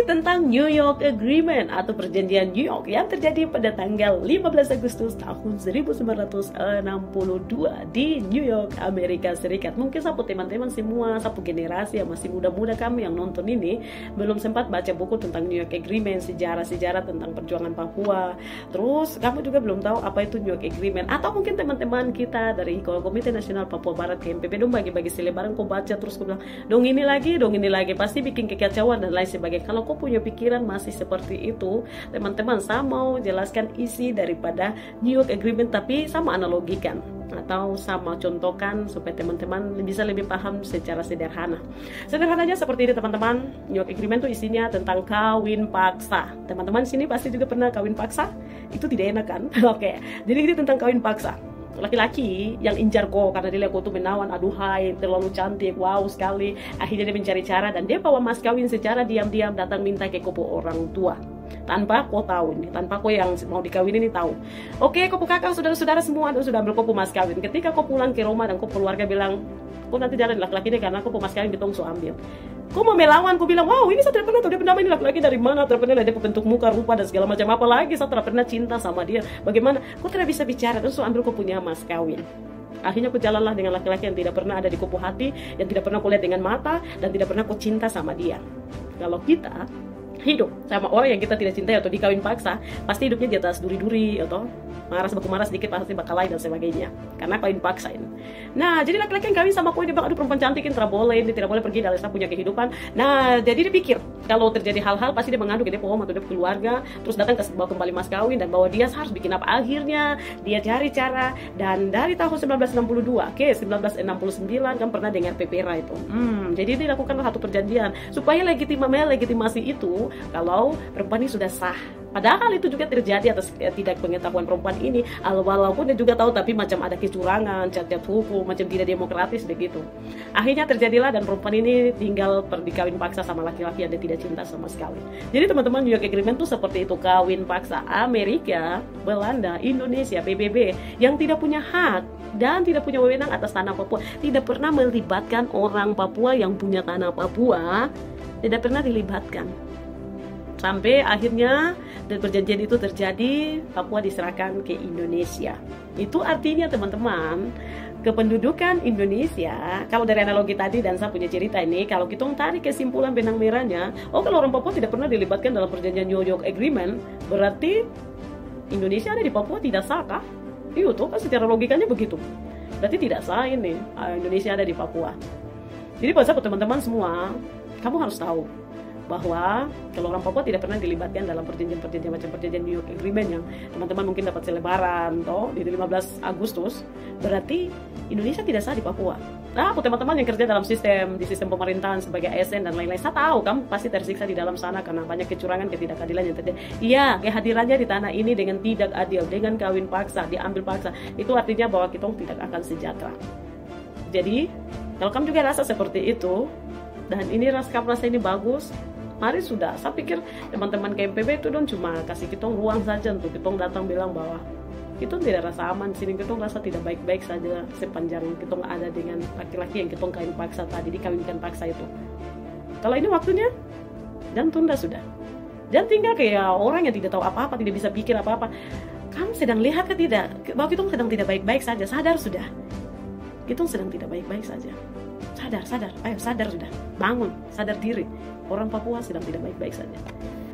tentang New York Agreement atau perjanjian New York yang terjadi pada tanggal 15 Agustus tahun 1962 di New York, Amerika Serikat. Mungkin sapu teman-teman semua, sapu generasi yang masih muda-muda kami yang nonton ini belum sempat baca buku tentang New York Agreement, sejarah-sejarah tentang perjuangan Papua. Terus kamu juga belum tahu apa itu New York Agreement, atau mungkin teman-teman kita dari Komite Nasional Papua Barat KMPB dong bagi-bagi selebaran, kau baca terus kau bilang dong ini lagi, pasti bikin kekacauan dan lain sebagainya. Kalau kau punya pikiran masih seperti itu, teman-teman, saya mau jelaskan isi daripada New York Agreement, tapi sama analogikan atau sama contohkan supaya teman-teman bisa lebih paham secara sederhana. Sederhananya seperti ini teman-teman, New York Agreement itu isinya tentang kawin paksa. Teman-teman sini pasti juga pernah kawin paksa, itu tidak enak kan? Oke, jadi ini tentang kawin paksa. Laki-laki yang incar kok karena dia lihat kau tuh menawan, aduhai, terlalu cantik, wow sekali. Akhirnya dia mencari cara dan dia bawa mas kawin secara diam-diam datang minta ke kopo orang tua. Tanpa kau tahu nih, tanpa kau yang mau dikawin ini tahu. Oke, kopo kakak, saudara-saudara semua sudah ambil kopo mas kawin. Ketika kau pulang ke rumah dan kau keluarga bilang, kau nanti jangan laki-laki ini karena kopo mas kawin betong so ambil. Kau mau melawan, kau bilang, wow ini saya tidak pernah tahu dia bernama ini laki-laki dari mana, tidak pernah lihat dia bentuk muka, rupa dan segala macam apa lagi, saya tidak pernah cinta sama dia. Bagaimana? Kau tidak bisa bicara, terus ambil kau punya mas kawin. Akhirnya kau jalanlah dengan laki-laki yang tidak pernah ada di kupu hati, yang tidak pernah kau lihat dengan mata, dan tidak pernah kau cinta sama dia. Kalau kita hidup sama orang yang kita tidak cintai atau dikawin paksa, pasti hidupnya di atas duri-duri atau marah sedikit pasti bakal lain dan sebagainya karena kawin paksa ini. Nah, jadi laki-laki yang kawin sama kau dia bilang, aduh perempuan cantik ini tidak boleh pergi dari saya punya kehidupan. Nah, jadi dia pikir kalau terjadi hal-hal pasti dia mengadu ke dia pohon atau dia keluarga, terus datang bawa kembali mas kawin dan bawa dia harus bikin apa. Akhirnya dia cari cara, dan dari tahun 1962 ke 1969 kan pernah dengar PPRA itu. Jadi dia lakukan satu perjanjian supaya legitimasi itu kalau perempuan ini sudah sah. Padahal itu juga terjadi atas tidak pengetahuan perempuan ini, walaupun dia juga tahu tapi macam ada kecurangan, cacat hukum, macam tidak demokratis begitu. Akhirnya terjadilah dan perempuan ini tinggal dikawin paksa sama laki-laki yang dia tidak cinta sama sekali. Jadi teman-teman, New York Agreement itu seperti itu, kawin paksa. Amerika, Belanda, Indonesia, PBB yang tidak punya hak dan tidak punya wewenang atas tanah Papua, tidak pernah melibatkan orang Papua yang punya tanah Papua, tidak pernah dilibatkan. Sampai akhirnya dan perjanjian itu terjadi, Papua diserahkan ke Indonesia. Itu artinya teman-teman, kependudukan Indonesia, kalau dari analogi tadi dan saya punya cerita ini, kalau kita tarik kesimpulan benang merahnya, kalau orang Papua tidak pernah dilibatkan dalam perjanjian New York Agreement, berarti Indonesia ada di Papua tidak sah kah? Iya tuh kan secara logikanya begitu. Berarti tidak sah ini, Indonesia ada di Papua. Jadi buat teman-teman semua, kamu harus tahu bahwa kalau orang Papua tidak pernah dilibatkan dalam perjanjian macam perjanjian New York Agreement yang teman-teman mungkin dapat selebaran toh di 15 Agustus, berarti Indonesia tidak sah di Papua. Nah, teman-teman yang kerja dalam di sistem pemerintahan sebagai ASN dan lain-lain, saya tahu kamu pasti tersiksa di dalam sana karena banyak kecurangan, ketidakadilan yang terjadi. Iya, kehadirannya di tanah ini dengan tidak adil, dengan kawin paksa, diambil paksa, itu artinya bahwa kita tidak akan sejahtera. Jadi, kalau kamu juga rasa seperti itu, dan ini kamu rasa ini bagus, mari sudah. Saya pikir teman-teman KMPB itu dong cuma kasih kita ruang saja untuk kita datang bilang bahwa kita tidak rasa aman di sini, kita rasa tidak baik-baik saja sepanjang kita ada dengan laki-laki yang kita kawin paksa tadi, dikawinkan paksa itu. Kalau ini waktunya, dan tunda sudah. Dan tinggal kayak orang yang tidak tahu apa-apa, tidak bisa pikir apa-apa. Kamu sedang lihat ke tidak bahwa kita sedang tidak baik-baik saja, sadar sudah. Kita sedang tidak baik-baik saja. Sadar, ayo sadar sudah, bangun, sadar diri. Orang Papua sedang tidak baik-baik saja.